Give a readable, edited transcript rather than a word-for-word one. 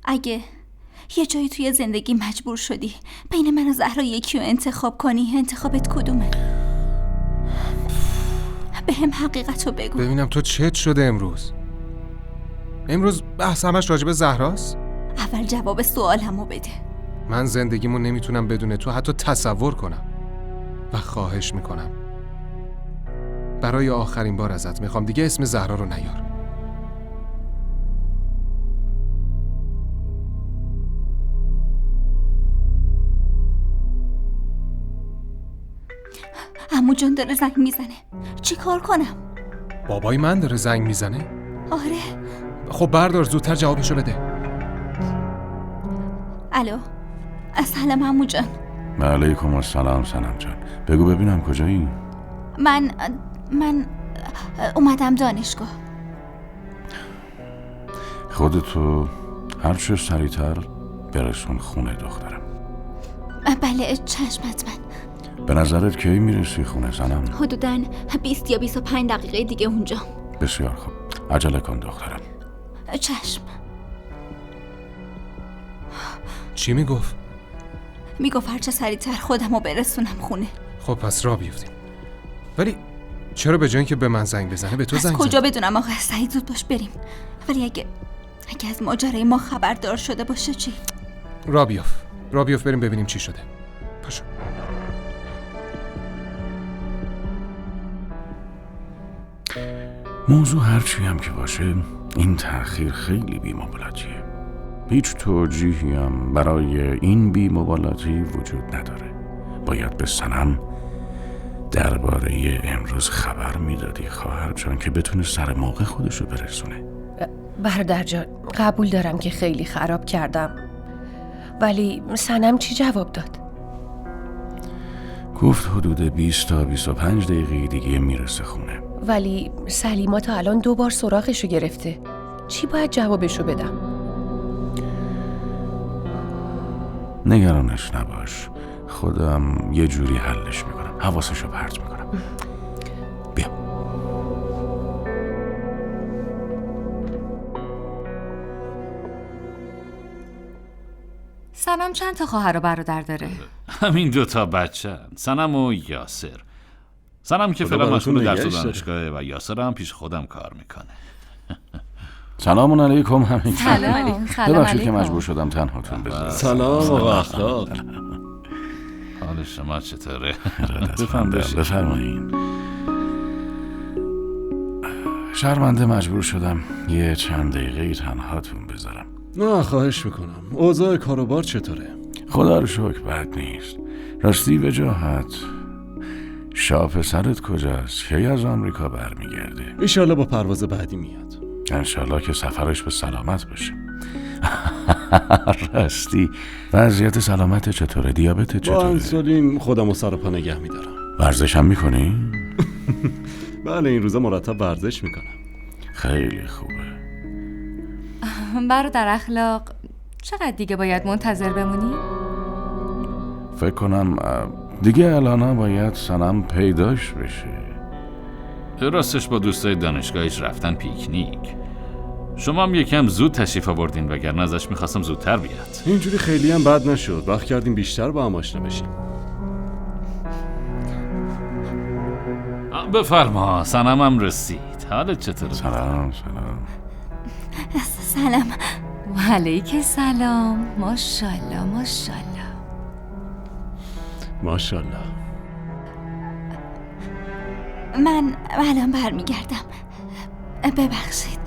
اگه یه جایی توی زندگی مجبور شدی بین من و زهرا یکی رو انتخاب کنی، انتخابت کدومه؟ به هم حقیقت رو بگو. ببینم تو چت شده امروز بحث همش راجب زهراست؟ اول جواب سوالمو بده. من زندگیمو نمیتونم بدون تو حتی تصور کنم و خواهش میکنم برای آخرین بار ازت میخوام دیگه اسم زهرا رو نیار. عمو جان داره زنگ میزنه، چی کار کنم؟ بابای من داره زنگ میزنه؟ آره. خب بردار زودتر جوابشو بده. الو، سلام عمو جان. علیکم السلام سنم جان. بگو ببینم کجایی؟ من اومدم دانشگاه. خودتو هر چه سریعتر برسون خونه دخترم. بله چشم حتما. به نظرت کی میرسی خونه سنم؟ حدوداً 20 یا 25 دقیقه دیگه اونجا. بسیار خوب، عجله کن دخترم. چشم. چی میگفت؟ میگفت هرچه سریعتر خودمو برسونم خونه. خب پس راه بیفتیم. ولی چرا به جای اینکه به من زنگ بزنه به تو زنگ از کجا زنه؟ بدونم آقا سعید؟ زود باش بریم. ولی اگه از ماجرای ما خبردار شده باشه چی؟ راه بیفت بریم ببینیم چی شده. پاشو. موضوع هرچی هم که باشه این تأخیر خیلی بی‌مبالاتیه. هیچ توجیهی هم برای این بی‌مبالاتی وجود نداره. باید به سنم درباره امروز خبر میدادی خواهر جان که بتونه سر موقع خودشو برسونه. برادر جان قبول دارم که خیلی خراب کردم، ولی سنم چی جواب داد؟ گفت حدود 20 تا 25 دقیقه دیگه میرسه خونه. ولی سلیما تا الان 2 بار سراغشو گرفته. چی باید جوابشو بدم؟ نگرانش نباش، خودم یه جوری حلش میکنم، حواسشو پرت میکنم. بیا. سنم چند تا خواهر و برادر داره؟ همین 2 تا بچه، سنم و یاسر. سنم که فعلا مشغول درس و دانشگاهه و یاسر هم پیش خودم کار میکنه. سلام علیکم. همین سلام ببخشید که مجبور شدم تنهاتون بذارم. سلام آقا اخلاق. حال شما چطوره؟ بفرمایین. شرمنده مجبور شدم یه چند دقیقه تنهاتون بذارم. نه خواهش میکنم. اوضاع کاروبار چطوره؟ خدا رو شکر بد نیست. راستی وجاهت شاه پسرت کجاست؟ کی از آمریکا برمیگرده؟ ایشالله با پرواز بعدی میاد. انشالله که سفرش به سلامت باشه. راستی وضعیت سلامت چطوره؟ دیابت با چطوره؟ انسولین خودم و سر و پا نگه میدارم. ورزش هم میکنی؟ بله این روزا مرتب ورزش میکنم. خیلی خوبه. برادر اخلاق چقدر دیگه باید منتظر بمونی؟ فکر کنم دیگه الان باید سنم پیداش بشه. راستش با دوستای دانشگاهش رفتن پیکنیک. شما هم یکم زود تشریف آوردین وگرنه ازش میخواستم زودتر بیاد. اینجوری خیلی هم بد نشد. وقت کردیم بیشتر با هم آشنا بشیم. بفرما سنم هم رسید. حالت چطوره؟ سلام. سلام. و علیک سلام. ماشاءالله ماشاءالله. من الان برمیگردم. ببخشید.